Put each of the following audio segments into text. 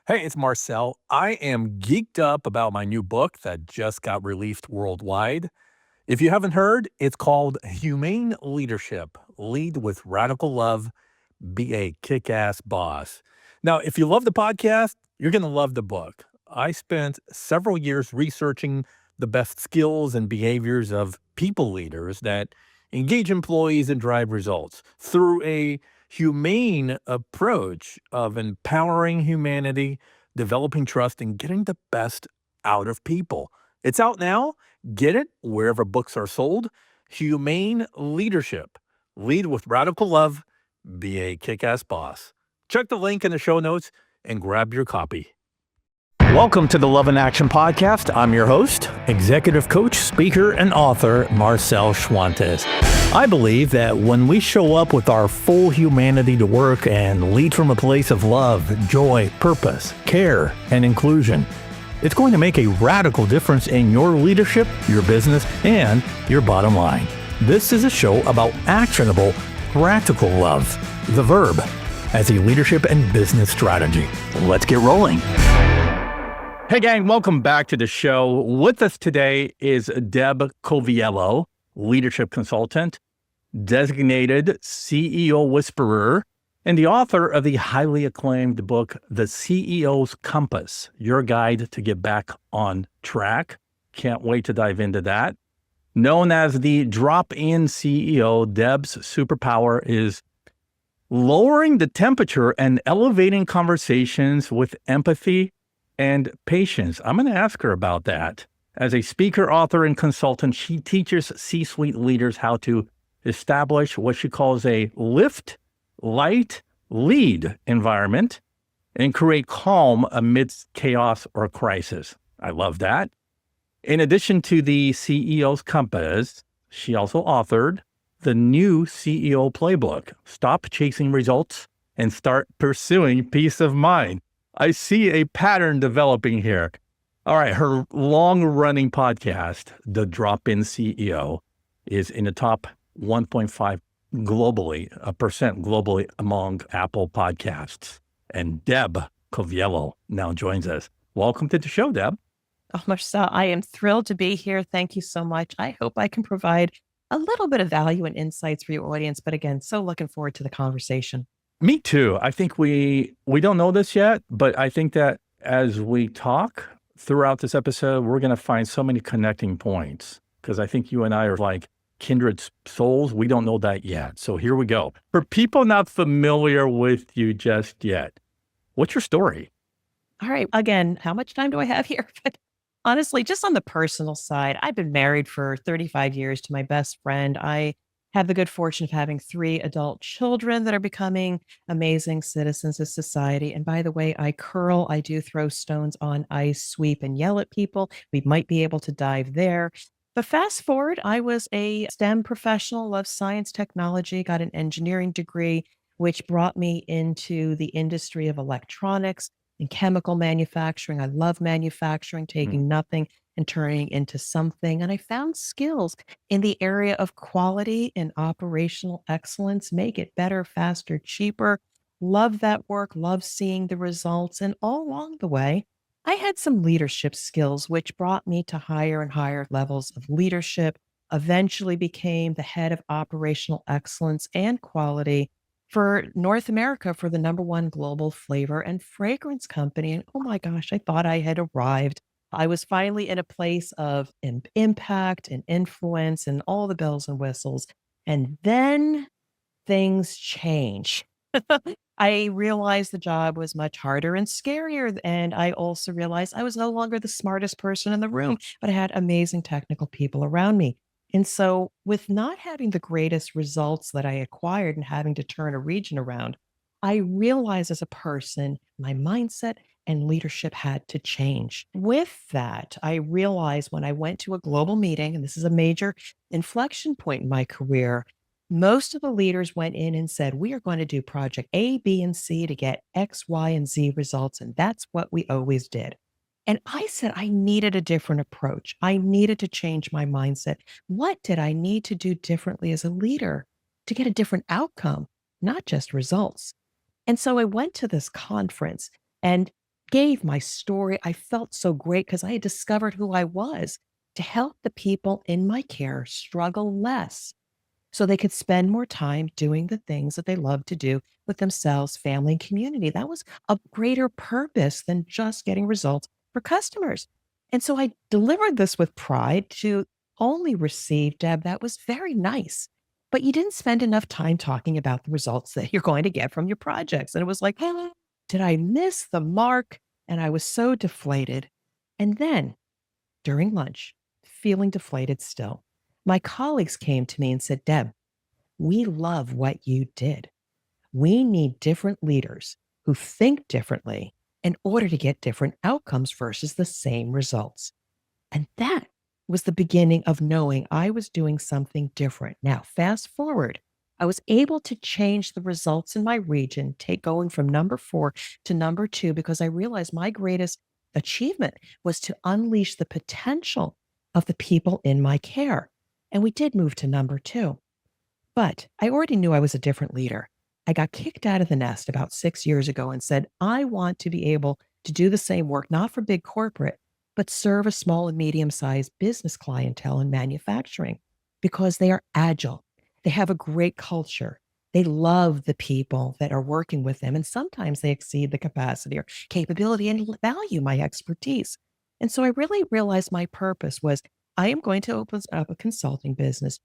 Hey, it's Marcel. I am geeked up about my new book that just got released worldwide. If you haven't heard, it's called Humane Leadership Lead with Radical Love, Be a Kick Ass Boss. Now, if you love the podcast, you're going to love the book. I spent several years researching the best skills and behaviors of people leaders that engage employees and drive results through a humane approach of empowering humanity, developing trust, and getting the best out of people. It's out now. Get it wherever books are sold. Humane Leadership. Lead with radical love. Be a kick ass boss. Check the link in the show notes and grab your copy. Welcome to the Love in Action Podcast. I'm your host, executive coach, speaker, and author, Marcel Schwantes. I believe that when we show up with our full humanity to work and lead from a place of love, joy, purpose, care, and inclusion, it's going to make a radical difference in your leadership, your business, and your bottom line. This is a show about actionable, practical love, the verb, as a leadership and business strategy. Let's get rolling. Hey gang, welcome back to the show. With us today is Deb Coviello, leadership consultant, designated CEO whisperer, and the author of the highly acclaimed book, The CEO's Compass, Your Guide to Get Back on Track. Can't wait to dive into that. Known as the drop-in CEO, Deb's superpower is lowering the temperature and elevating conversations with empathy and patience. I'm going to ask her about that. As a speaker, author, and consultant, she teaches C-suite leaders how to establish what she calls a lift, light, lead environment and create calm amidst chaos or crisis. I love that. In addition to the CEO's Compass, she also authored the new CEO Playbook, Stop Chasing Results and Start Pursuing Peace of Mind. I see a pattern developing here. All right, her long-running podcast, The Drop-In CEO, is in the top 1.5% globally among Apple podcasts. And Deb Coviello now joins us. Welcome to the show, Deb. Oh, Marcel, I am thrilled to be here. Thank you so much. I hope I can provide a little bit of value and insights for your audience. But again, so looking forward to the conversation. Me too. I think we don't know this yet, but I think that as we talk throughout this episode, we're going to find so many connecting points because I think you and I are like kindred souls. We don't know that yet. So here we go. For people not familiar with you just yet, what's your story? All right. Again, how much time do I have here? But honestly, just on the personal side, I've been married for 35 years to my best friend. I have the good fortune of having 3 adult children that are becoming amazing citizens of society. And by the way, I curl, I do throw stones on ice, sweep, and yell at people. We might be able to dive there. But fast forward, I was a STEM professional, loved science, technology, got an engineering degree, which brought me into the industry of electronics and chemical manufacturing. I love manufacturing, taking nothing and turning into something. And I found skills in the area of quality and operational excellence, make it better, faster, cheaper. Love that work, love seeing the results. And all along the way, I had some leadership skills, which brought me to higher and higher levels of leadership, eventually became the head of operational excellence and quality for North America for the #1 global flavor and fragrance company. And oh my gosh, I thought I had arrived. I was finally in a place of impact and influence and all the bells and whistles. And then things change. I realized the job was much harder and scarier. And I also realized I was no longer the smartest person in the room, but I had amazing technical people around me. And so, with not having the greatest results that I acquired and having to turn a region around, I realized as a person, my mindset and leadership had to change. With that, I realized when I went to a global meeting, and this is a major inflection point in my career, most of the leaders went in and said, we are going to do project A, B, and C to get X, Y, and Z results. And that's what we always did. And I said, I needed a different approach. I needed to change my mindset. What did I need to do differently as a leader to get a different outcome, not just results? And so I went to this conference and gave my story. I felt so great because I had discovered who I was to help the people in my care struggle less so they could spend more time doing the things that they love to do with themselves, family, and community. That was a greater purpose than just getting results for customers. And so I delivered this with pride to only receive, Deb, that was very nice. But you didn't spend enough time talking about the results that you're going to get from your projects. And it was like, did I miss the mark? And I was so deflated. And then during lunch, feeling deflated still, my colleagues came to me and said, Deb, we love what you did. We need different leaders who think differently in order to get different outcomes versus the same results. And that was the beginning of knowing I was doing something different. Now, fast forward, I was able to change the results in my region, take going from number 4 to number 2, because I realized my greatest achievement was to unleash the potential of the people in my care. And we did move to number 2. But I already knew I was a different leader. I got kicked out of the nest about 6 years ago and said, I want to be able to do the same work, not for big corporate, but serve a small and medium sized business clientele in manufacturing because they are agile. They have a great culture. They love the people that are working with them. And sometimes they exceed the capacity or capability and value my expertise. And so I really realized my purpose was I am going to open up a consulting business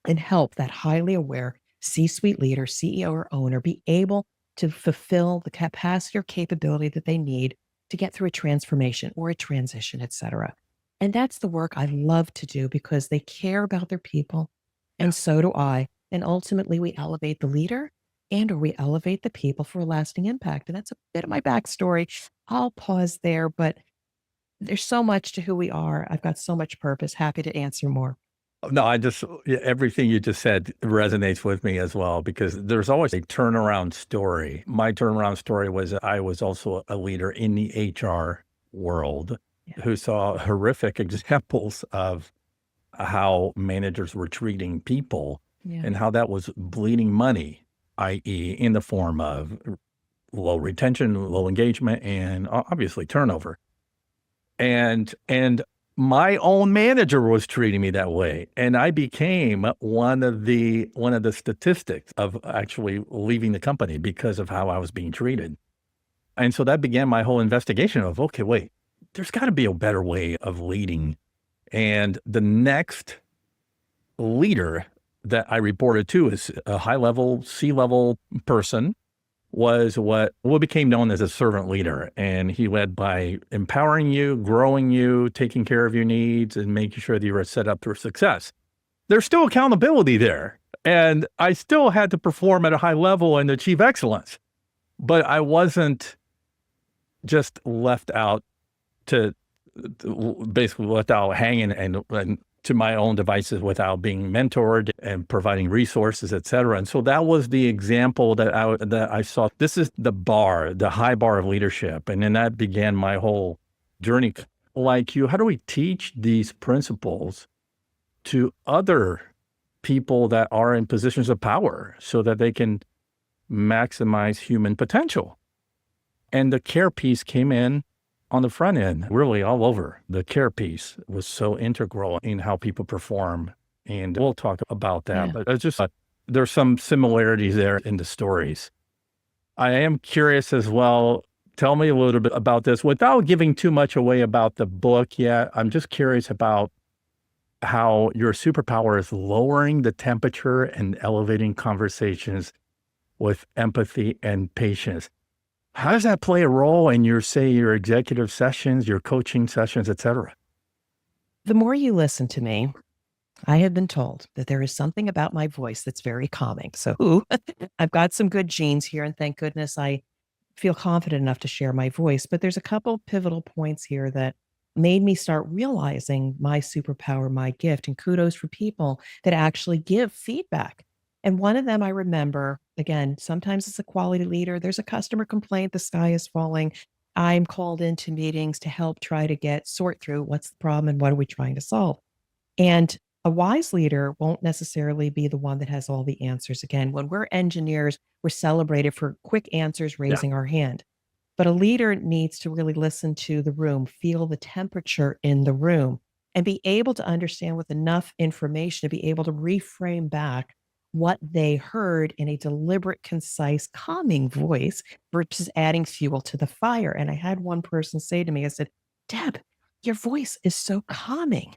and help that highly aware C-suite leader, CEO, or owner be able to fulfill the capacity or capability that they need to get through a transformation or a transition, et cetera. And that's the work I love to do because they care about their people, Yeah. and so do I. And ultimately, we elevate the leader and or we elevate the people for a lasting impact. And that's a bit of my backstory. I'll pause there, but there's so much to who we are. I've got so much purpose. Happy to answer more. No, everything you just said resonates with me as well, because there's always a turnaround story. My turnaround story was I was also a leader in the HR world Yeah. who saw horrific examples of how managers were treating people Yeah. and how that was bleeding money, i.e., in the form of low retention, low engagement, and obviously turnover. And my own manager was treating me that way, and I became one of the statistics of actually leaving the company because of how I was being treated. And so that began my whole investigation of, okay, wait, there's got to be a better way of leading. And the next leader that I reported to is a high-level, C-level person, was what became known as a servant leader. And he led by empowering you, growing you, taking care of your needs, and making sure that you were set up for success. There's still accountability there. And I still had to perform at a high level and achieve excellence. But I wasn't just left out to basically left out hanging and to my own devices without being mentored and providing resources, et cetera. And so that was the example that I saw. This is the high bar of leadership. And then that began my whole journey. Like you, how do we teach these principles to other people that are in positions of power so that they can maximize human potential? And the care piece came in on the front end, really all over. The care piece was so integral in how people perform. And we'll talk about that. Yeah. But it's just, there's some similarities there in the stories. I am curious as well. Tell me a little bit about this without giving too much away about the book yet. I'm just curious about how your superpower is lowering the temperature and elevating conversations with empathy and patience. How does that play a role in your executive sessions, your coaching sessions, et cetera? The more you listen to me, I have been told that there is something about my voice that's very calming. So I've got some good genes here, and thank goodness I feel confident enough to share my voice. But there's a couple pivotal points here that made me start realizing my superpower, my gift, and kudos for people that actually give feedback. And one of them I remember, again, sometimes it's a quality leader. There's a customer complaint, the sky is falling. I'm called into meetings to help try to sort through what's the problem and what are we trying to solve. And a wise leader won't necessarily be the one that has all the answers. Again, when we're engineers, we're celebrated for quick answers, Yeah. raising our hand. But a leader needs to really listen to the room, feel the temperature in the room, and be able to understand with enough information to be able to reframe back what they heard in a deliberate, concise, calming voice versus adding fuel to the fire. And I had one person say to me, I said, Deb, your voice is so calming.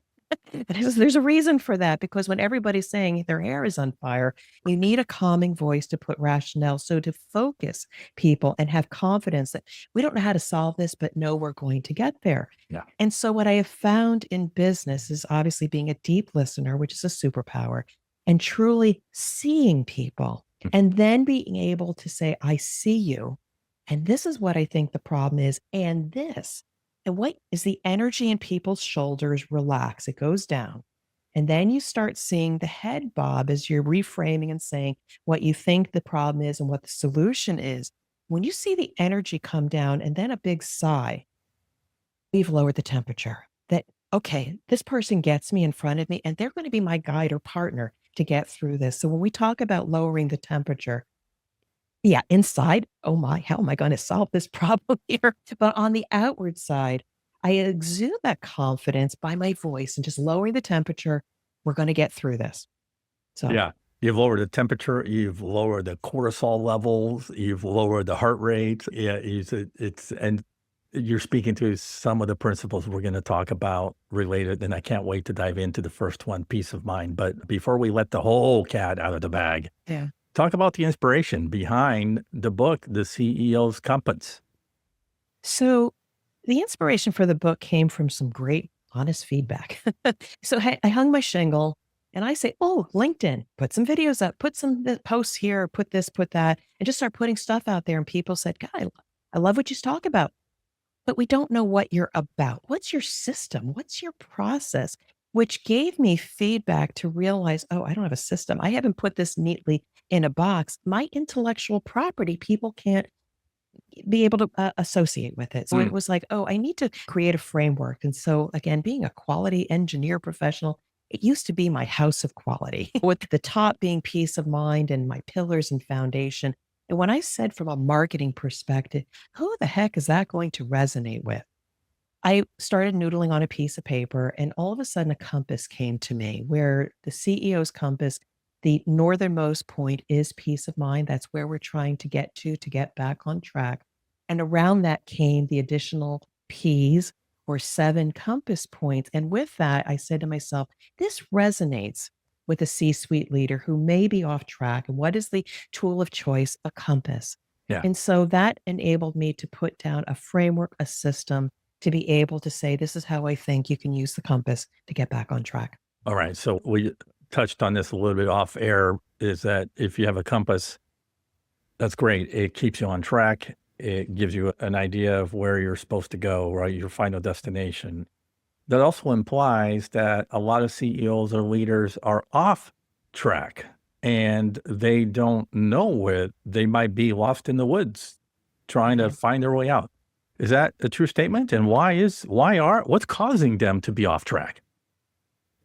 And I says, there's a reason for that, because when everybody's saying their hair is on fire, you need a calming voice to put rationale. So to focus people and have confidence that we don't know how to solve this, but know we're going to get there. Yeah. And so what I have found in business is obviously being a deep listener, which is a superpower, and truly seeing people Mm. and then being able to say, I see you. And this is what I think the problem is. And this. And what is the energy in people's shoulders relax? It goes down. And then you start seeing the head bob as you're reframing and saying what you think the problem is and what the solution is. When you see the energy come down and then a big sigh, we've lowered the temperature. That, okay, this person gets me in front of me and they're going to be my guide or partner to get through this. So when we talk about lowering the temperature, yeah, inside, oh my, how am I going to solve this problem here? But on the outward side, I exude that confidence by my voice and just lowering the temperature. We're going to get through this. So, Yeah. You've lowered the temperature, you've lowered the cortisol levels, you've lowered the heart rate. Yeah, and you're speaking to some of the principles we're going to talk about related, and I can't wait to dive into the first one, peace of mind. But before we let the whole cat out of the bag, yeah. talk about the inspiration behind the book, The CEO's Compass. So the inspiration for the book came from some great, honest feedback. So I hung my shingle and I say, oh, LinkedIn, put some videos up, put some posts here, put this, put that, and just start putting stuff out there. And people said, God, I love what you talk about, but we don't know what you're about. What's your system? What's your process? Which gave me feedback to realize, oh, I don't have a system. I haven't put this neatly in a box. My intellectual property, people can't be able to associate with it. So it Mm. was like, oh, I need to create a framework. And so, again, being a quality engineer professional, it used to be my house of quality, with the top being peace of mind and my pillars and foundation. And when I said from a marketing perspective, who the heck is that going to resonate with? I started noodling on a piece of paper, and all of a sudden, a compass came to me where the CEO's compass, the northernmost point is peace of mind. That's where we're trying to get back on track. And around that came the additional P's or 7 compass points. And with that, I said to myself, this resonates with a C suite leader who may be off track. And what is the tool of choice? A compass. Yeah. And so that enabled me to put down a framework, a system to be able to say, this is how I think you can use the compass to get back on track. All right. So we touched on this a little bit off air, is that if you have a compass, that's great. It keeps you on track. It gives you an idea of where you're supposed to go, right? Your final destination. That also implies that a lot of CEOs or leaders are off track and they don't know where they might be lost in the woods trying to find their way out. Is that a true statement? And what's causing them to be off track?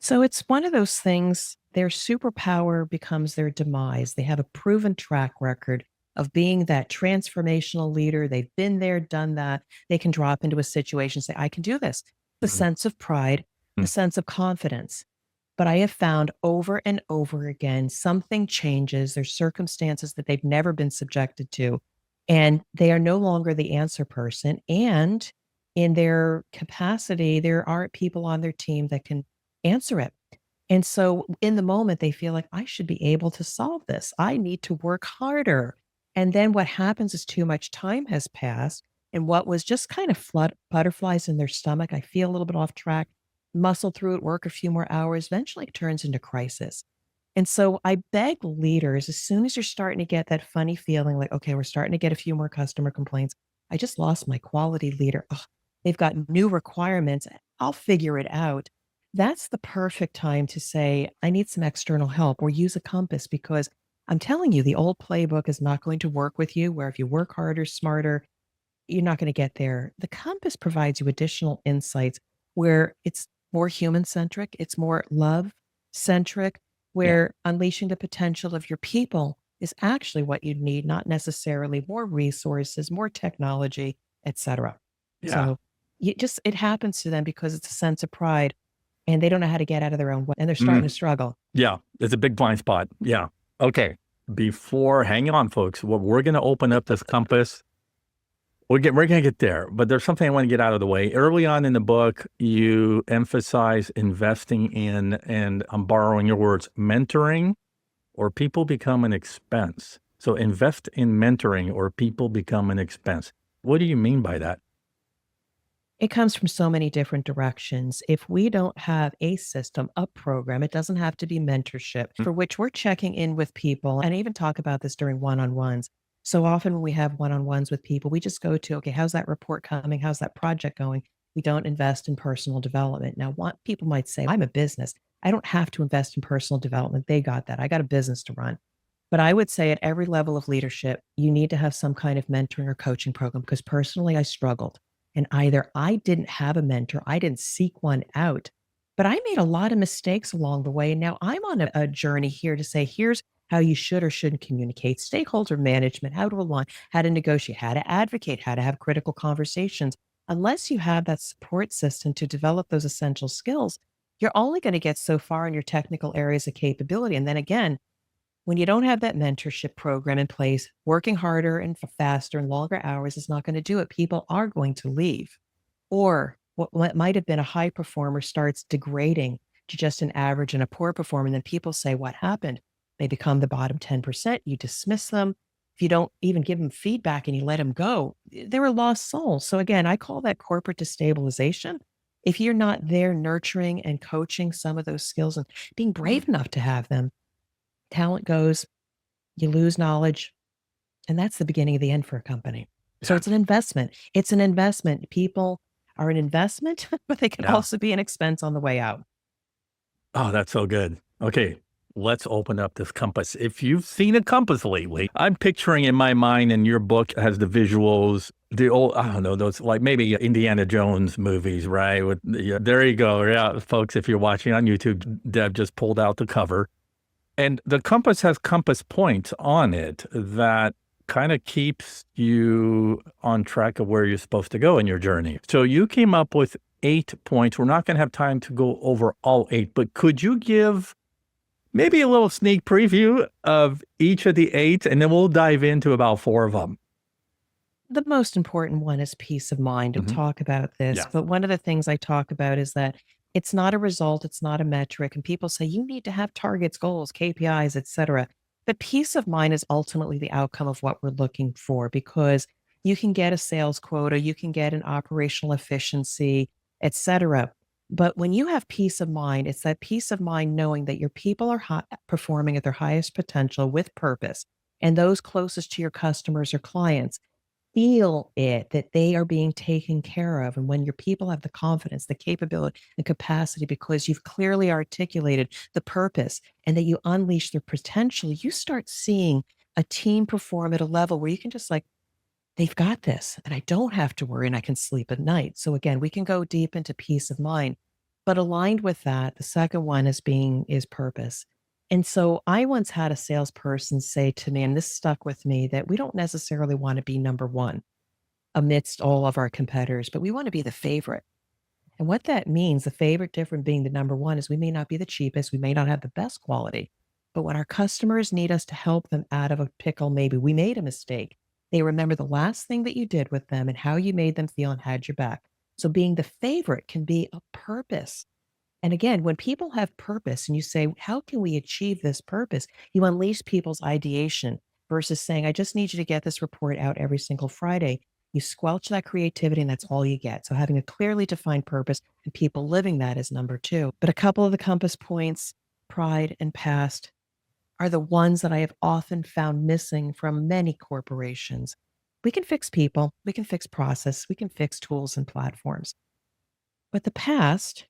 So it's one of those things, their superpower becomes their demise. They have a proven track record of being that transformational leader. They've been there, done that. They can drop into a situation and say, I can do this. The Mhm. sense of pride, a Mm. sense of confidence. But I have found over and over again, something changes. There's circumstances that they've never been subjected to, and they are no longer the answer person. And in their capacity, there aren't people on their team that can answer it. And so in the moment, they feel like I should be able to solve this. I need to work harder. And then what happens is too much time has passed. And what was just kind of butterflies in their stomach, I feel a little bit off track, muscle through it, work a few more hours, eventually it turns into crisis. And so I beg leaders, as soon as you're starting to get that funny feeling like, okay, we're starting to get a few more customer complaints. I just lost my quality leader. Ugh, they've got new requirements. I'll figure it out. That's the perfect time to say, I need some external help or use a compass, because I'm telling you, the old playbook is not going to work with you, where if you work harder, smarter, you're not going to get there. The compass provides you additional insights where it's more human centric, it's more love centric, Yeah. where unleashing the potential of your people is actually what you need, not necessarily more resources, more technology. etc. Yeah. So it happens to them because it's a sense of pride and they don't know how to get out of their own way and they're starting Mm, to struggle. yeah. It's a big blind spot. Yeah. Okay. Hang on, folks. Well, we're going to open up this compass. We're gonna get there, but there's something I want to get out of the way. Early on in the book, you emphasize investing in, and I'm borrowing your words, mentoring, or people become an expense. So invest in mentoring, or people become an expense. What do you mean by that? It comes from so many different directions. If we don't have a system, a program, it doesn't have to be mentorship, Mm, for which we're checking in with people. And I even talk about this during one on ones. So often when we have one on ones with people, we just go to, okay, how's that report coming? How's that project going? We don't invest in personal development. Now, what people might say, I'm a business. I don't have to invest in personal development. They got that. I got a business to run. But I would say at every level of leadership, you need to have some kind of mentoring or coaching program because personally, I struggled. And either I didn't have a mentor, I didn't seek one out, but I made a lot of mistakes along the way. Now I'm on a journey here to say, here's how you should or shouldn't communicate, stakeholder management, how to align, how to negotiate, how to advocate, how to have critical conversations. Unless you have that support system to develop those essential skills, you're only going to get so far in your technical areas of capability. And then again, when you don't have that mentorship program in place, working harder and faster and longer hours is not going to do it. People are going to leave. Or what might have been a high performer starts degrading to just an average and a poor performer. And then people say, what happened? They become the bottom 10%. You dismiss them. If you don't even give them feedback and you let them go, they're a lost soul. So again, I call that corporate destabilization. If you're not there nurturing and coaching some of those skills and being brave enough to have them, talent goes, you lose knowledge, and that's the beginning of the end for a company. So yeah. it's an investment. It's an investment. People are an investment, but they can Yeah. also be an expense on the way out. Oh, that's so good. Okay, let's open up this compass. If you've seen a compass lately, I'm picturing in my mind, and your book has the visuals, the old, I don't know, those like maybe Indiana Jones movies, right? Yeah, there you go. Yeah, folks, if you're watching on YouTube, Deb just pulled out the cover. And the compass has compass points on it that kind of keeps you on track of where you're supposed to go in your journey. So you came up with 8 points. We're not going to have time to go over all 8, but could you give maybe a little sneak preview of each of the 8, and then we'll dive into about 4 of them? The most important one is peace of mind to Mhm. talk about this. Yeah. But one of the things I talk about is that it's not a result, it's not a metric. And people say you need to have targets, goals, KPIs, et cetera. But peace of mind is ultimately the outcome of what we're looking for because you can get a sales quota, you can get an operational efficiency, et cetera. But when you have peace of mind, it's that peace of mind knowing that your people are performing at their highest potential with purpose. And those closest to your customers or clients feel it that they are being taken care of. And when your people have the confidence, the capability, and capacity, because you've clearly articulated the purpose and that you unleash their potential, you start seeing a team perform at a level where you can just like, they've got this and I don't have to worry and I can sleep at night. So again, we can go deep into peace of mind. But aligned with that, the second one is purpose. And so I once had a salesperson say to me, and this stuck with me, that we don't necessarily want to be number one amidst all of our competitors, but we want to be the favorite. And what that means, the favorite different being the number one, is we may not be the cheapest, we may not have the best quality, but when our customers need us to help them out of a pickle, maybe we made a mistake, they remember the last thing that you did with them and how you made them feel and had your back. So being the favorite can be a purpose. And again, when people have purpose and you say, how can we achieve this purpose? You unleash people's ideation versus saying, I just need you to get this report out every single Friday. You squelch that creativity and that's all you get. So having a clearly defined purpose and people living that is number two. But a couple of the compass points, pride and past, are the ones that I have often found missing from many corporations. We can fix people, we can fix process, we can fix tools and platforms. But the past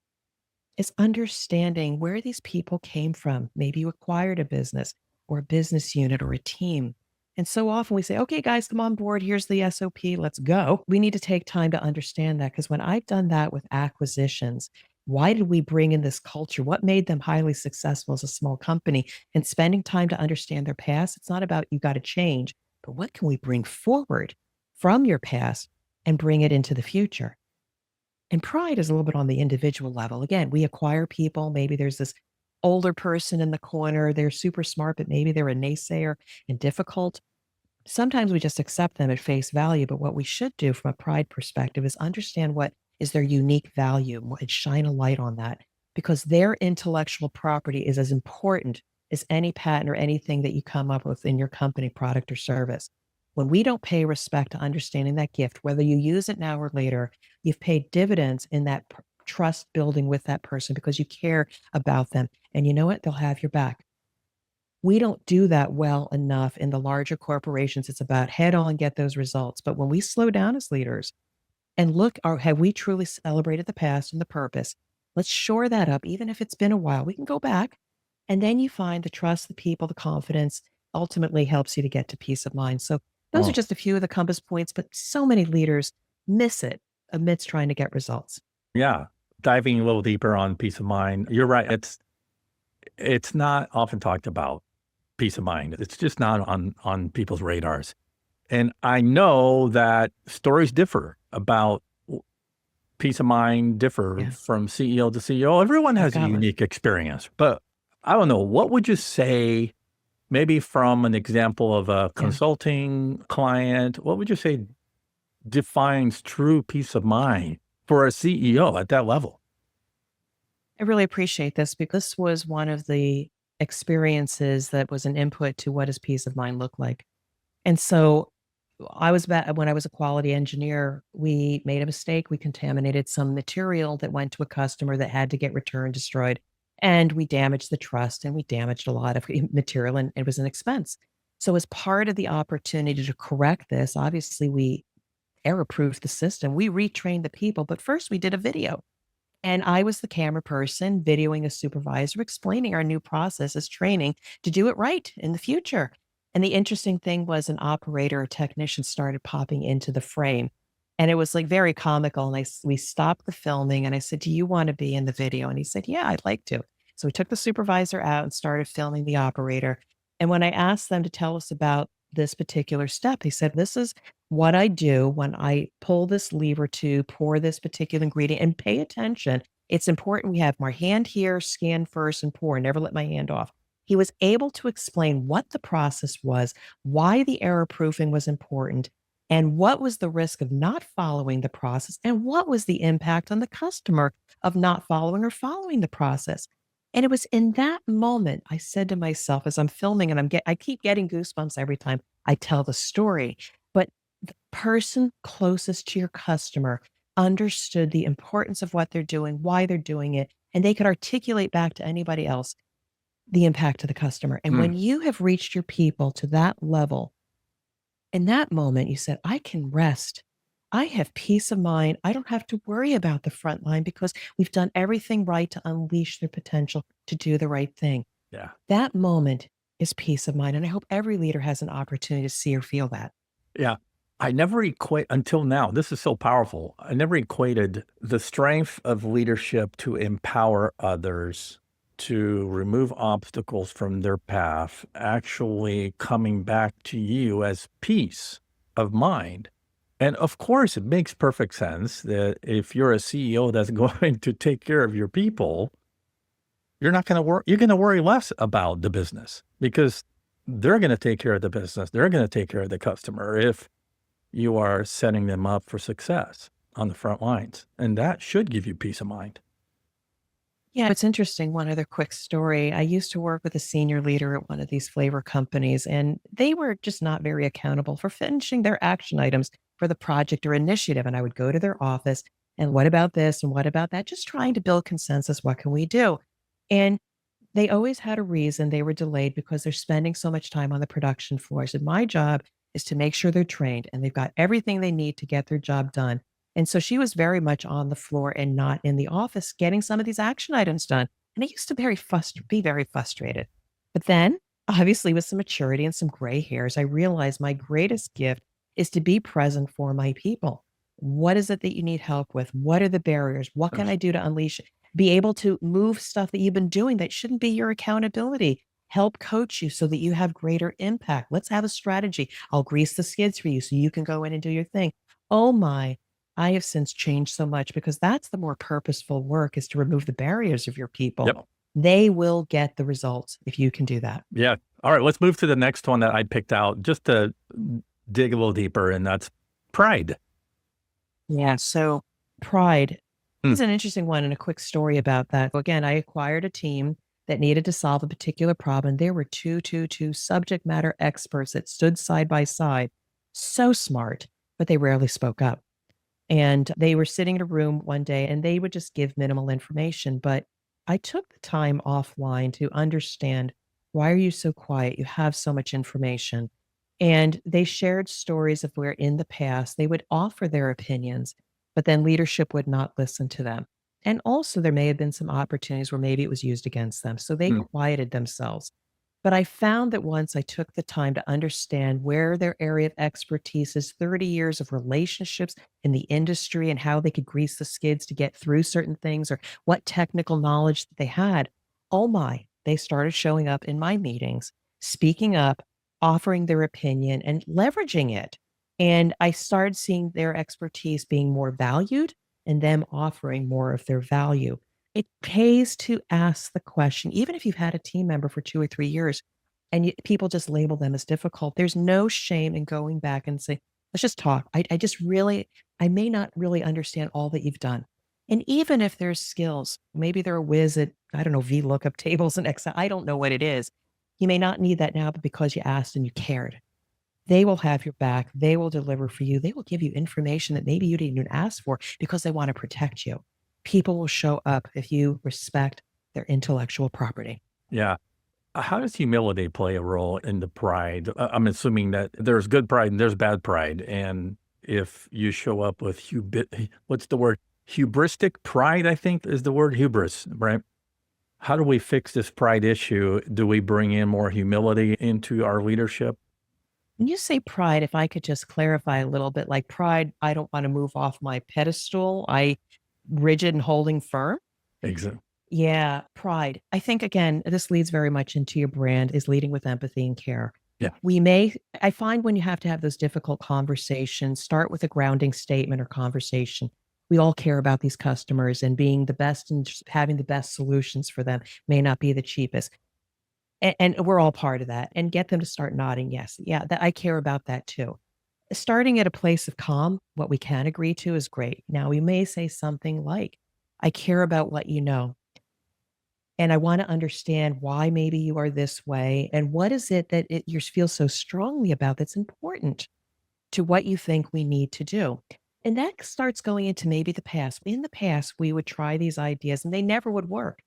is understanding where these people came from. Maybe you acquired a business or a business unit or a team. And so often we say, okay, guys, come on board. Here's the SOP. Let's go. We need to take time to understand that because when I've done that with acquisitions, why did we bring in this culture? What made them highly successful as a small company? And spending time to understand their past, it's not about you got to change, but what can we bring forward from your past and bring it into the future. And pride is a little bit on the individual level. Again, we acquire people. Maybe there's this older person in the corner. They're super smart, but maybe they're a naysayer and difficult. Sometimes we just accept them at face value. But what we should do from a pride perspective is understand what is their unique value and shine a light on that, because their intellectual property is as important as any patent or anything that you come up with in your company, product, or service. When we don't pay respect to understanding that gift, whether you use it now or later, you've paid dividends in that trust building with that person because you care about them. And you know what? They'll have your back. We don't do that well enough in the larger corporations. It's about head on, get those results. But when we slow down as leaders and look, have we truly celebrated the past and the purpose? Let's shore that up. Even if it's been a while, we can go back. And then you find the trust, the people, the confidence ultimately helps you to get to peace of mind. So those are Oh, just a few of the compass points, but so many leaders miss it amidst trying to get results. yeah. Diving a little deeper on peace of mind. You're right. It's not often talked about, peace of mind. It's just not on people's radars. And I know that stories differ about peace of mind, differ Yeah, from CEO to CEO. Everyone I've has a got one. unique experience, but I don't know. What would you say, maybe from an example of a Yeah. consulting client, what would you say defines true peace of mind for a CEO at that level? I really appreciate this because this was one of the experiences that was an input to what does peace of mind look like. And so when I was a quality engineer, we made a mistake. We contaminated some material that went to a customer that had to get returned, destroyed, and we damaged the trust and we damaged a lot of material, and it was an expense. So as part of the opportunity to correct this, obviously we error proofed the system. We retrained the people, but first we did a video. And I was the camera person videoing a supervisor, explaining our new process as training to do it right in the future. And the interesting thing was an operator or technician started popping into the frame. And it was like very comical. And we stopped the filming and I said, "Do you want to be in the video?" And he said, "Yeah, I'd like to." So we took the supervisor out and started filming the operator. And when I asked them to tell us about this particular step, they said, "This is what I do when I pull this lever to pour this particular ingredient, and pay attention. It's important we have my hand here, scan first and pour, never let my hand off." He was able to explain what the process was, why the error proofing was important, and what was the risk of not following the process, and what was the impact on the customer of not following or following the process. And it was in that moment I said to myself as I'm filming, and I keep getting goosebumps every time I tell the story. But the person closest to your customer understood the importance of what they're doing, why they're doing it, and they could articulate back to anybody else the impact to the customer. And when Mm, you have reached your people to that level, in that moment, you said, "I can rest. I have peace of mind. I don't have to worry about the front line because we've done everything right to unleash their potential to do the right thing." yeah. That moment is peace of mind. And I hope every leader has an opportunity to see or feel that. Yeah. I never equate until now. This is so powerful. I never equated the strength of leadership to empower others to remove obstacles from their path, actually coming back to you as peace of mind. And of course, it makes perfect sense that if you're a CEO that's going to take care of your people, you're not going to worry. You're going to worry less about the business because they're going to take care of the business. They're going to take care of the customer if you are setting them up for success on the front lines. And that should give you peace of mind. Yeah, it's interesting. One other quick story. I used to work with a senior leader at one of these flavor companies, and they were just not very accountable for finishing their action items for the project or initiative. And I would go to their office and what about this and what about that? Just trying to build consensus. What can we do? And they always had a reason they were delayed because they're spending so much time on the production floor. I said, "My job is to make sure they're trained and they've got everything they need to get their job done." And so she was very much on the floor and not in the office getting some of these action items done. And I used to be very frustrated. But then, obviously, with some maturity and some gray hairs, I realized my greatest gift is to be present for my people. What is it that you need help with? What are the barriers? What can I do to unleash it? Be able to move stuff that you've been doing that shouldn't be your accountability. Help coach you so that you have greater impact. Let's have a strategy. I'll grease the skids for you so you can go in and do your thing. Oh my, I have since changed so much because that's the more purposeful work is to remove the barriers of your people. Yep. They will get the results if you can do that. Yeah. All right. Let's move to the next one that I picked out just to dig a little deeper, and that's pride. Yeah. So pride Hmm. is an interesting one and a quick story about that. Again, I acquired a team that needed to solve a particular problem. There were two subject matter experts that stood side by side, so smart, but they rarely spoke up. And they were sitting in a room one day and they would just give minimal information. But I took the time offline to understand, why are you so quiet? You have so much information. And they shared stories of where in the past they would offer their opinions, but then leadership would not listen to them. And also, there may have been some opportunities where maybe it was used against them. So they Hmm. quieted themselves. But I found that once I took the time to understand where their area of expertise is, 30 years of relationships in the industry and how they could grease the skids to get through certain things or what technical knowledge that they had. Oh my, they started showing up in my meetings, speaking up, offering their opinion and leveraging it. And I started seeing their expertise being more valued and them offering more of their value. It pays to ask the question, even if you've had a team member for 2 or 3 years and people just label them as difficult. There's no shame in going back and say, let's just talk. I just really, I may not really understand all that you've done. And even if there's skills, maybe they're a whiz at, I don't know, VLOOKUP tables and Excel. I don't know what it is. You may not need that now, but because you asked and you cared, they will have your back. They will deliver for you. They will give you information that maybe you didn't even ask for because they want to protect you. People will show up if you respect their intellectual property. Yeah. How does humility play a role in the pride? I'm assuming that there's good pride and there's bad pride. And if you show up with what's the word? Hubristic pride, I think is the word, hubris, right? How do we fix this pride issue? Do we bring in more humility into our leadership? When you say pride, if I could just clarify a little bit, like pride, I don't want to move off my pedestal. I rigid and holding firm. Exactly. Yeah, pride. I think again, this leads very much into your brand is leading with empathy and care. Yeah. I find when you have to have those difficult conversations, start with a grounding statement or conversation. We all care about these customers and being the best and just having the best solutions for them may not be the cheapest. And we're all part of that and get them to start nodding. Yes. Yeah. That I care about that too. Starting at a place of calm, what we can agree to is great. Now we may say something like, I care about what you know. And I wanna understand why maybe you are this way, and what is it that you feel so strongly about that's important to what you think we need to do. And that starts going into maybe the past. In the past, we would try these ideas and they never would work,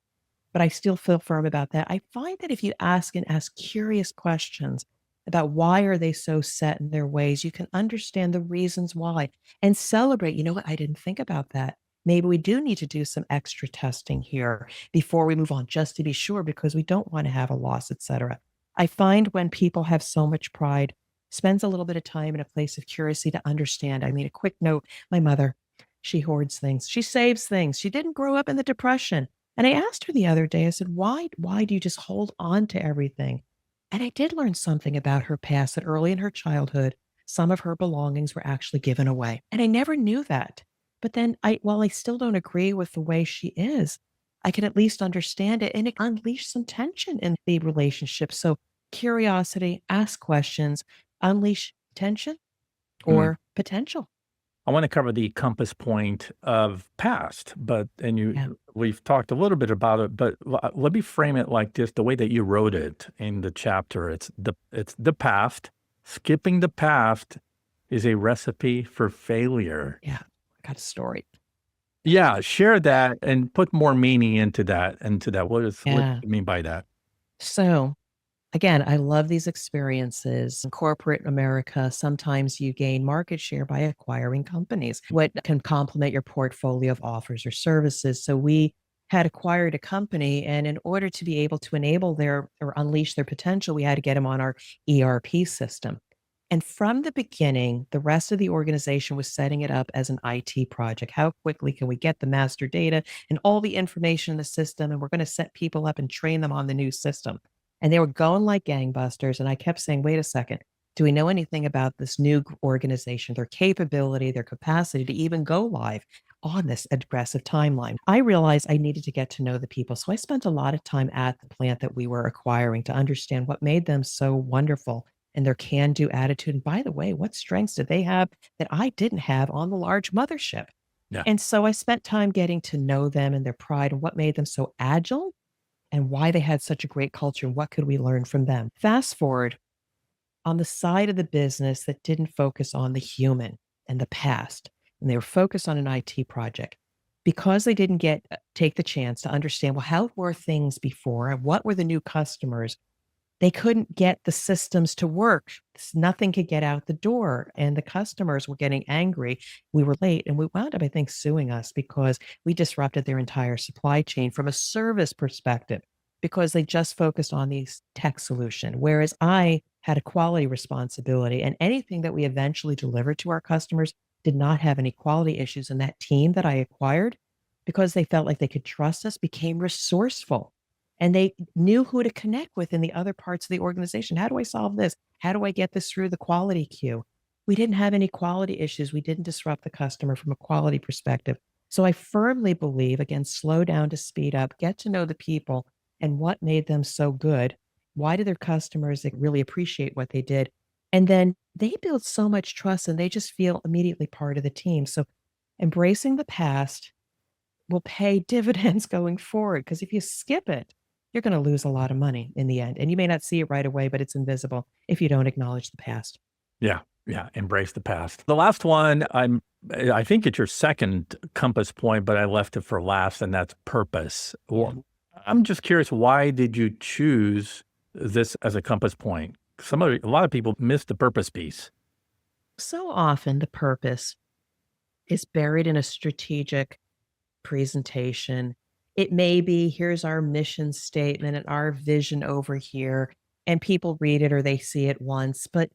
but I still feel firm about that. I find that if you ask curious questions about why are they so set in their ways, you can understand the reasons why and celebrate. You know what? I didn't think about that. Maybe we do need to do some extra testing here before we move on, just to be sure, because we don't want to have a loss, etc. I find when people have so much pride, spends a little bit of time in a place of curiosity to understand. I mean, a quick note, my mother, she hoards things. She saves things. She didn't grow up in the depression. And I asked her the other day, I said, why do you just hold on to everything? And I did learn something about her past that early in her childhood, some of her belongings were actually given away. And I never knew that. But then while I still don't agree with the way she is, I can at least understand it and it unleashed some tension in the relationship. So curiosity, ask questions, unleash tension Mm. or potential. I want to cover the compass point of past, but and Yeah. we've talked a little bit about it, but let me frame it like this: the way that you wrote it in the chapter, it's the past. Skipping the past is a recipe for failure. Yeah. I got a story. Yeah, share that and put more meaning into that. What do Yeah. you mean by that? So again, I love these experiences. In corporate America, sometimes you gain market share by acquiring companies, what can complement your portfolio of offers or services. So we had acquired a company, and in order to be able to enable their or unleash their potential, we had to get them on our ERP system. And from the beginning, the rest of the organization was setting it up as an IT project. How quickly can we get the master data and all the information in the system? And we're going to set people up and train them on the new system. And they were going like gangbusters. And I kept saying, wait a second, Do we know anything about this new organization, their capability, their capacity to even go live on this aggressive timeline? I realized I needed to get to know the people. So I spent a lot of time at the plant that we were acquiring to understand what made them so wonderful and their can do attitude. And by the way, what strengths did they have that I didn't have on the large mothership? Yeah. And so I spent time getting to know them and their pride and what made them so agile and why they had such a great culture and what could we learn from them. Fast forward on the side of the business that didn't focus on the human and the past, and they were focused on an IT project. Because they didn't take the chance to understand, well, how were things before and what were the new customers? They couldn't get the systems to work. Nothing could get out the door, and the customers were getting angry. We were late, and we wound up, I think, suing us because we disrupted their entire supply chain from a service perspective because they just focused on the tech solution, whereas I had a quality responsibility, and anything that we eventually delivered to our customers did not have any quality issues, and that team that I acquired, because they felt like they could trust us, became resourceful and they knew who to connect with in the other parts of the organization. How do I solve this? How do I get this through the quality queue? We didn't have any quality issues. We didn't disrupt the customer from a quality perspective. So I firmly believe, again, slow down to speed up, get to know the people and what made them so good. Why do their customers really appreciate what they did? And then they build so much trust and they just feel immediately part of the team. So embracing the past will pay dividends going forward. Because if you skip it, you're going to lose a lot of money in the end. And you may not see it right away, but it's invisible if you don't acknowledge the past. Yeah. Yeah. Embrace the past. The last one, I think it's your second compass point, but I left it for last, and that's purpose. Well, I'm just curious, why did you choose this as a compass point? A lot of people miss the purpose piece. So often the purpose is buried in a strategic presentation. It may be, here's our mission statement and our vision over here, and people read it or they see it once, but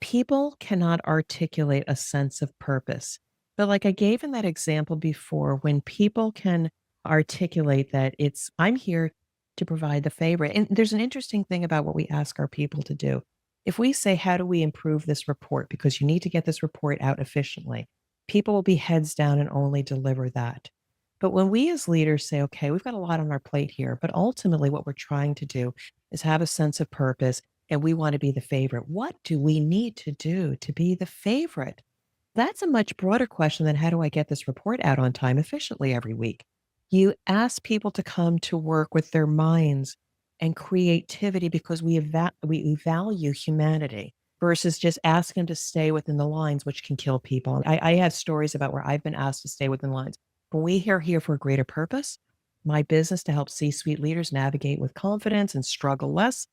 people cannot articulate a sense of purpose. But like I gave in that example before, when people can articulate that I'm here to provide the favor. And there's an interesting thing about what we ask our people to do. If we say, how do we improve this report? Because you need to get this report out efficiently, people will be heads down and only deliver that. But when we as leaders say, okay, we've got a lot on our plate here, but ultimately what we're trying to do is have a sense of purpose and we want to be the favorite. What do we need to do to be the favorite? That's a much broader question than how do I get this report out on time efficiently every week? You ask people to come to work with their minds and creativity because we value humanity versus just ask them to stay within the lines, which can kill people. And I have stories about where I've been asked to stay within lines. When we are here for a greater purpose, my business to help C-suite leaders navigate with confidence and struggle less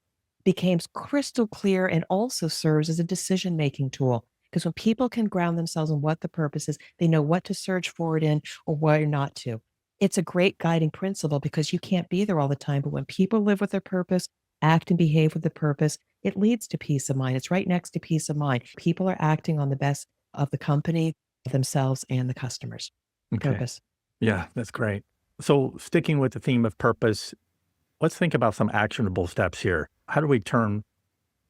becomes crystal clear and also serves as a decision-making tool. Because when people can ground themselves in what the purpose is, they know what to search for it in or what not to. It's a great guiding principle because you can't be there all the time. But when people live with their purpose, act and behave with the purpose, it leads to peace of mind. It's right next to peace of mind. People are acting on the best of the company, themselves, and the customers. Okay. Purpose. Yeah, that's great. So sticking with the theme of purpose, let's think about some actionable steps here. How do we turn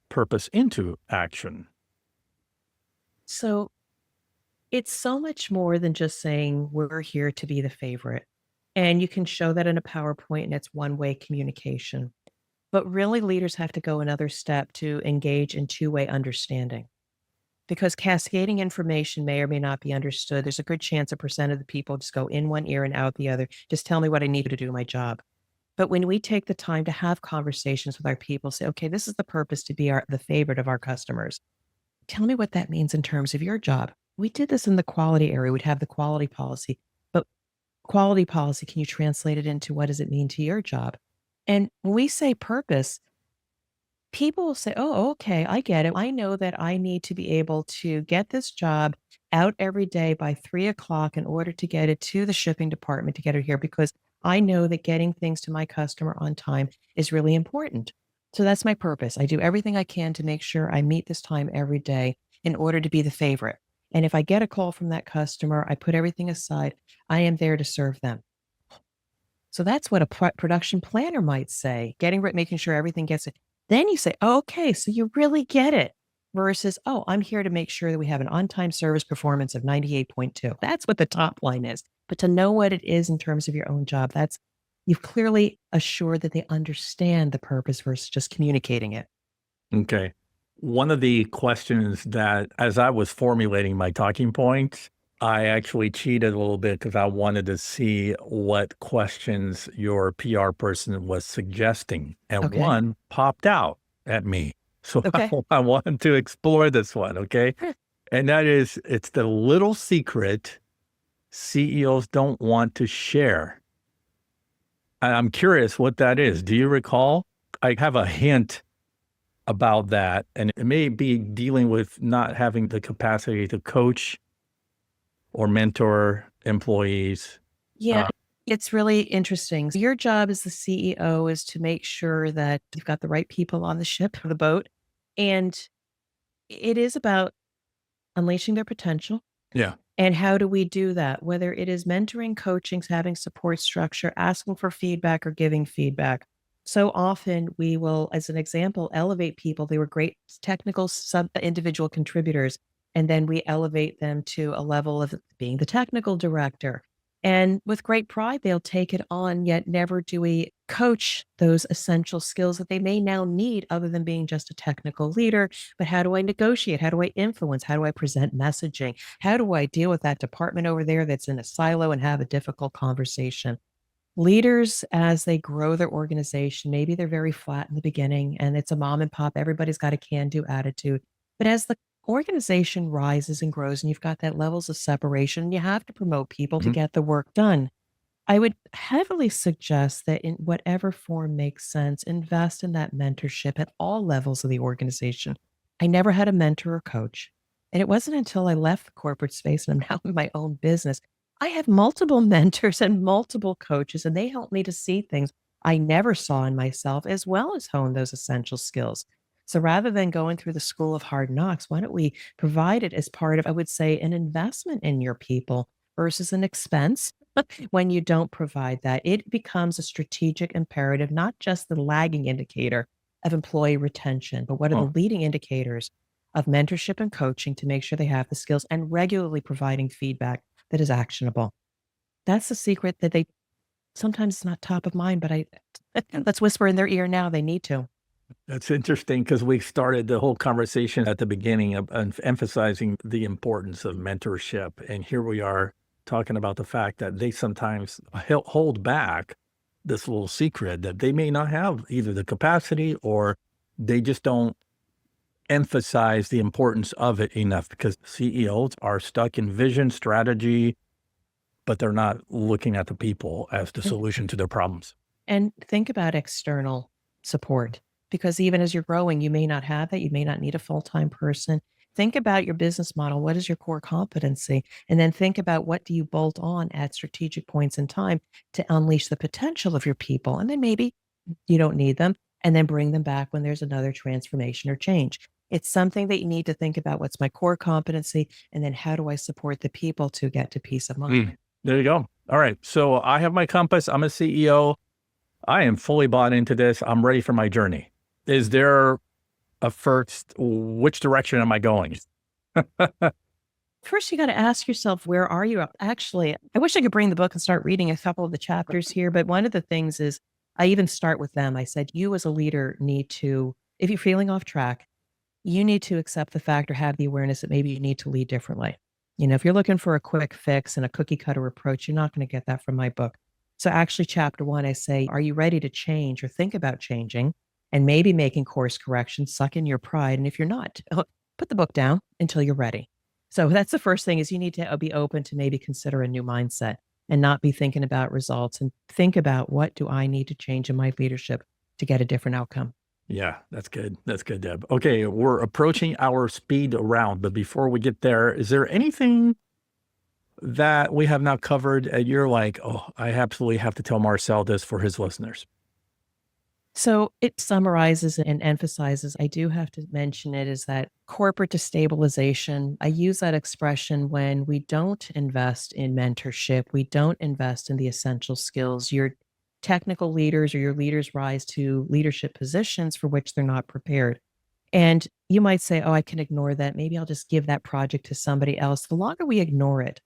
purpose into action? So it's so much more than just saying we're here to be the favorite. And you can show that in a PowerPoint and it's one-way communication. But really leaders have to go another step to engage in two-way understanding. Because cascading information may or may not be understood. There's a good chance a percent of the people just go in one ear and out the other. Just tell me what I need to do my job. But when we take the time to have conversations with our people, say, okay, this is the purpose to be the favorite of our customers. Tell me what that means in terms of your job. We did this in the quality area. We'd have the quality policy, but quality policy, can you translate it into what does it mean to your job? And when we say purpose, people will say, oh, okay, I get it. I know that I need to be able to get this job out every day by 3 o'clock in order to get it to the shipping department to get it here because I know that getting things to my customer on time is really important. So that's my purpose. I do everything I can to make sure I meet this time every day in order to be the favorite. And if I get a call from that customer, I put everything aside. I am there to serve them. So that's what a production planner might say, making sure everything gets it. Then you say, oh, okay, so you really get it. versus, oh, I'm here to make sure that we have an on-time service performance of 98.2. That's what the top line is. But to know what it is in terms of your own job, that's you've clearly assured that they understand the purpose versus just communicating it. Okay. One of the questions that, as I was formulating my talking points, I actually cheated a little bit because I wanted to see what questions your PR person was suggesting. And Okay. one popped out at me. So Okay. I wanted to explore this one. Okay. Sure. And that is, it's the little secret CEOs don't want to share. And I'm curious what that is. Do you recall? I have a hint about that, and it may be dealing with not having the capacity to coach or mentor employees. Yeah, Uh, it's really interesting. So your job as the CEO is to make sure that you've got the right people on the ship or the boat. And it is about unleashing their potential. yeah. And how do we do that? Whether it is mentoring, coaching, having support structure, asking for feedback, or giving feedback. So often we will, as an example, elevate people. They were great technical sub individual contributors. And then we elevate them to a level of being the technical director. And with great pride, they'll take it on, yet never do we coach those essential skills that they may now need other than being just a technical leader. But how do I negotiate? How do I influence? How do I present messaging? How do I deal with that department over there that's in a silo and have a difficult conversation? Leaders, as they grow their organization, maybe they're very flat in the beginning and it's a mom and pop, everybody's got a can do attitude. But as the organization rises and grows and you've got that levels of separation, you have to promote people to Mhm. get the work done. I would heavily suggest that in whatever form makes sense, invest in that mentorship at all levels of the organization. I never had a mentor or coach. And it wasn't until I left the corporate space and I'm now in my own business. I have multiple mentors and multiple coaches, and they help me to see things I never saw in myself, as well as hone those essential skills. So rather than going through the school of hard knocks, why don't we provide it as part of, I would say, an investment in your people versus an expense? When you don't provide that, it becomes a strategic imperative, not just the lagging indicator of employee retention, but what are the Oh, leading indicators of mentorship and coaching to make sure they have the skills and regularly providing feedback that is actionable. That's the secret that they sometimes it's not top of mind, but I let's whisper in their ear now. They need to. that's interesting because we started the whole conversation at the beginning of emphasizing the importance of mentorship. And here we are talking about the fact that they sometimes hold back this little secret that they may not have either the capacity or they just don't emphasize the importance of it enough because CEOs are stuck in vision, strategy, but they're not looking at the people as the solution to their problems. And think about external support because even as you're growing, you may not have that. You may not need a full time person. Think about your business model. What is your core competency? And then think about what do you bolt on at strategic points in time to unleash the potential of your people. And then maybe you don't need them and then bring them back when there's another transformation or change. It's something that you need to think about what's my core competency and then how do I support the people to get to peace of mind. Mm. There you go. All right. So I have my compass. I'm a CEO. I am fully bought into this. I'm ready for my journey. Is there a first, which direction am I going? First, you got to ask yourself, where are you? Actually, I wish I could bring the book and start reading a couple of the chapters here, but one of the things is I even start with them. I said, you as a leader need to, if you're feeling off track, you need to accept the fact or have the awareness that maybe you need to lead differently. If you're looking for a quick fix and a cookie cutter approach, you're not going to get that from my book. So, actually, chapter one, I say, are you ready to change or think about changing and maybe making course corrections? Suck in your pride. And if you're not, put the book down until you're ready. So, that's the first thing is you need to be open to maybe consider a new mindset and not be thinking about results and think about what do I need to change in my leadership to get a different outcome. Yeah, that's good. That's good, Deb. Okay, we're approaching our speed round, but before we get there, is there anything that we have not covered and you're like, oh, I absolutely have to tell Marcel this for his listeners? So it summarizes and emphasizes, I do have to mention it, is that corporate destabilization. I use that expression when we don't invest in mentorship, we don't invest in the essential skills. Your technical leaders or your leaders rise to leadership positions for which they're not prepared. And you might say, oh, I can ignore that. Maybe I'll just give that project to somebody else. The longer we ignore it,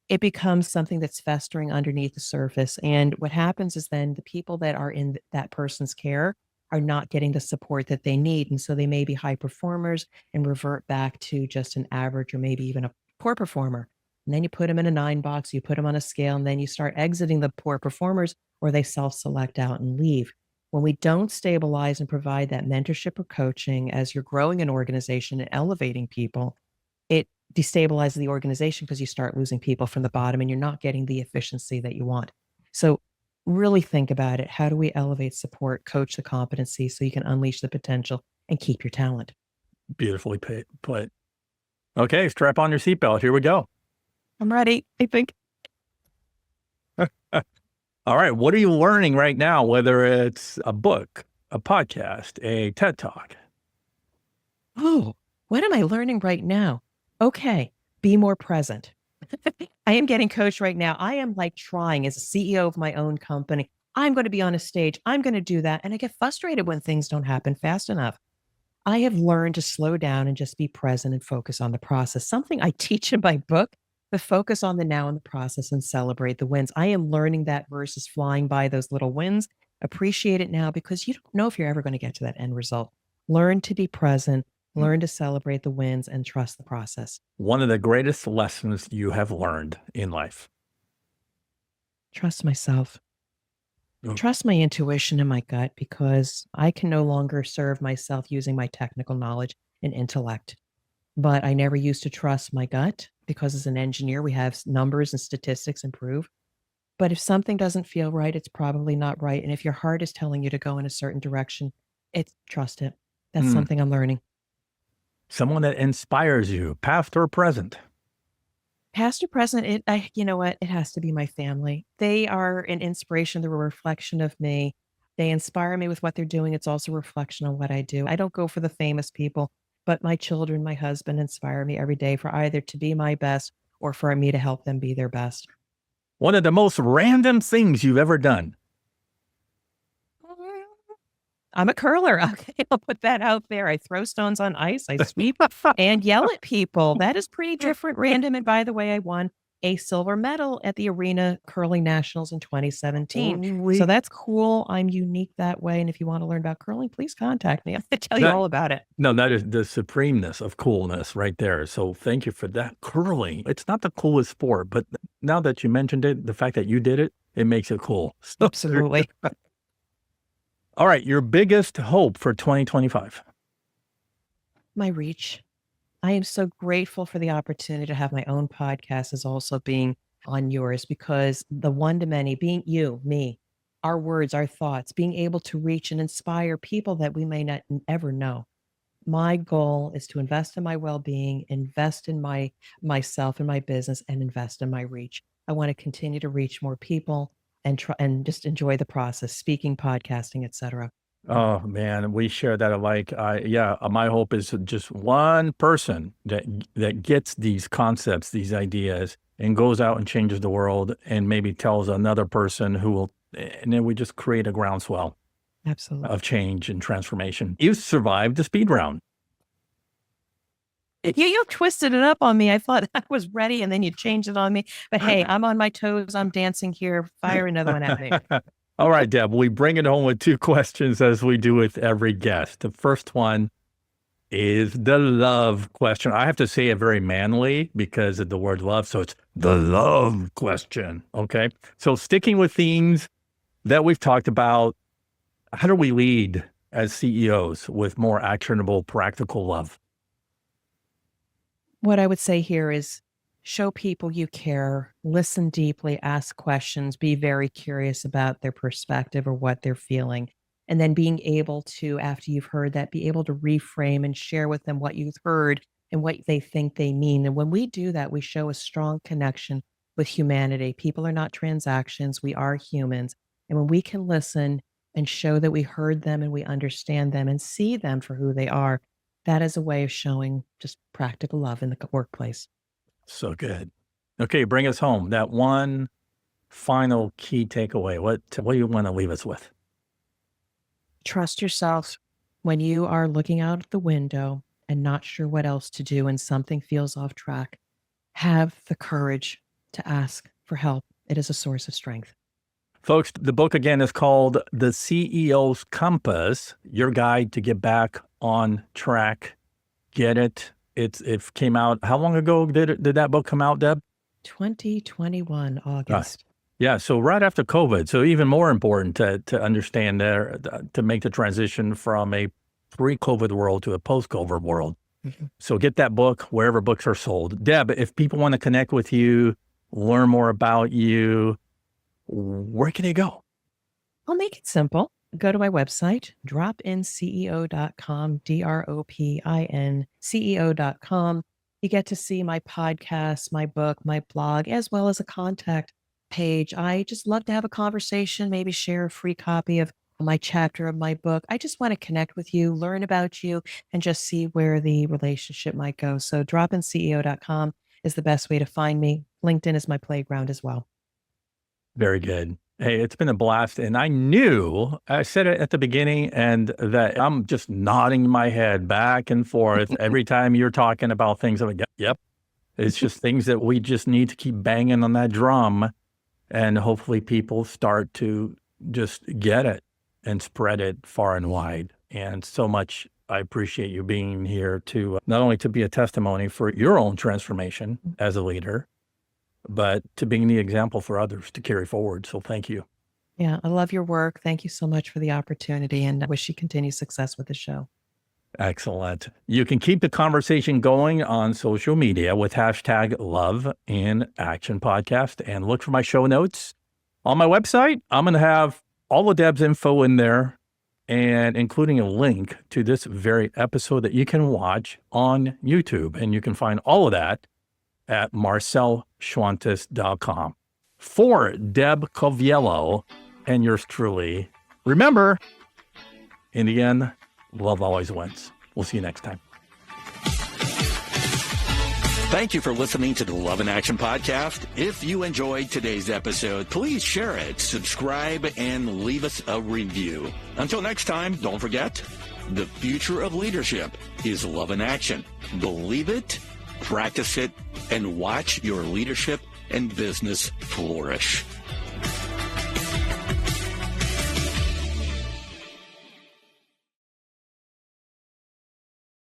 it becomes something that's festering underneath the surface. And what happens is then the people that are in that person's care are not getting the support that they need. And so they may be high performers and revert back to just an average or maybe even a poor performer. And then you put them in a 9 box, you put them on a scale, and then you start exiting the poor performers or they self select out and leave. When we don't stabilize and provide that mentorship or coaching as you're growing an organization and elevating people, it destabilizes the organization because you start losing people from the bottom and you're not getting the efficiency that you want. So really think about it. How do we elevate, support, coach the competency so you can unleash the potential and keep your talent? Beautifully put. Okay, strap on your seatbelt. Here we go. I'm ready, I think. All right. What are you learning right now, whether it's a book, a podcast, a TED Talk? Oh, what am I learning right now? Okay, be more present. I am getting coached right now. I am like trying as a CEO of my own company. I'm going to be on a stage. I'm going to do that. And I get frustrated when things don't happen fast enough. I have learned to slow down and just be present and focus on the process. Something I teach in my book, the focus on the now and the process and celebrate the wins. I am learning that versus flying by those little wins. Appreciate it now because you don't know if you're ever going to get to that end result. Learn to be present, learn to celebrate the wins and trust the process. One of the greatest lessons you have learned in life. Trust myself. Oh. Trust my intuition and my gut because I can no longer serve myself using my technical knowledge and intellect. But I never used to trust my gut because as an engineer, we have numbers and statistics and proof. But if something doesn't feel right, it's probably not right. And if your heart is telling you to go in a certain direction, trust it. That's something I'm learning. Someone that inspires you, past or present. Past or present, you know what? It has to be my family. They are an inspiration. They're a reflection of me. They inspire me with what they're doing. It's also a reflection on what I do. I don't go for the famous people, but my children, my husband inspire me every day for either to be my best or for me to help them be their best. One of the most random things you've ever done. I'm a curler. Okay, I'll put that out there. I throw stones on ice, I sweep and yell at people. That is pretty different, random. And by the way, I won a silver medal at the Arena Curling Nationals in 2017. So that's cool. I'm unique that way. And if you want to learn about curling, please contact me. I'll tell you all about it. No, that is the supremeness of coolness right there. So thank you for that. Curling. It's not the coolest sport, but now that you mentioned it, the fact that you did it, it makes it cool. So, absolutely. All right, your biggest hope for 2025? My reach. I am so grateful for the opportunity to have my own podcast as also being on yours because the one to many, being you, me, our words, our thoughts, being able to reach and inspire people that we may not ever know. My goal is to invest in my well-being, invest in myself and my business, and invest in my reach. I want to continue to reach more people and just enjoy the process, speaking, podcasting, etc. Oh man, we share that alike. My hope is just one person that gets these concepts, these ideas, and goes out and changes the world, and maybe tells another person who will, and then we just create a groundswell. Absolutely. Of change and transformation. You survived the speed round. You twisted it up on me. I thought I was ready, and then you changed it on me. But hey, I'm on my toes. I'm dancing here. Fire another one at me. All right, Deb, we bring it home with 2 questions as we do with every guest. The first one is the love question. I have to say it very manly because of the word love. So it's the love question. Okay. So sticking with themes that we've talked about, how do we lead as CEOs with more actionable, practical love? What I would say here is show people you care, listen deeply, ask questions, be very curious about their perspective or what they're feeling. And then being able to, after you've heard that, be able to reframe and share with them what you've heard and what they think they mean. And when we do that, we show a strong connection with humanity. People are not transactions, we are humans. And when we can listen and show that we heard them and we understand them and see them for who they are, that is a way of showing just practical love in the workplace. So good. Okay, bring us home. That one final key takeaway. What do you want to leave us with? Trust yourself. When you are looking out the window and not sure what else to do and something feels off track, have the courage to ask for help. It is a source of strength. Folks, the book again is called The CEO's Compass, Your Guide to Get Back on Track. Get it. It came out. How long ago did that book come out, Deb? 2021, August. Yeah, so right after COVID. So even more important to understand there, to make the transition from a pre-COVID world to a post-COVID world. Mm-hmm. So get that book wherever books are sold. Deb, if people want to connect with you, learn more about you, where can they go? I'll make it simple. Go to my website, dropinceo.com, dropinceo.com. You get to see my podcast, my book, my blog, as well as a contact page. I just love to have a conversation, maybe share a free copy of my chapter of my book. I just want to connect with you, learn about you, and just see where the relationship might go. So dropinceo.com is the best way to find me. LinkedIn is my playground as well. Very good. Hey, it's been a blast. And I said it at the beginning, and that I'm just nodding my head back and forth every time you're talking about things. I'm like, yep. It's just things that we just need to keep banging on that drum. And hopefully people start to just get it and spread it far and wide. And so much, I appreciate you being here to not only to be a testimony for your own transformation as a leader, but to being the example for others to carry forward. So thank you. Yeah, I love your work. Thank you so much for the opportunity, and I wish you continued success with the show. Excellent. You can keep the conversation going on social media with hashtag Love in Action Podcast, and look for my show notes on my website. I'm going to have all of Deb's info in there, and including a link to this very episode that you can watch on YouTube. And you can find all of that at marcelschwantes.com. For Deb Coviello and yours truly, remember, in the end, love always wins. We'll see you next time. Thank you for listening to the Love in Action podcast. If you enjoyed today's episode, please share it, subscribe, and leave us a review. Until next time, don't forget, the future of leadership is love in action. Believe it, practice it, and watch your leadership and business flourish.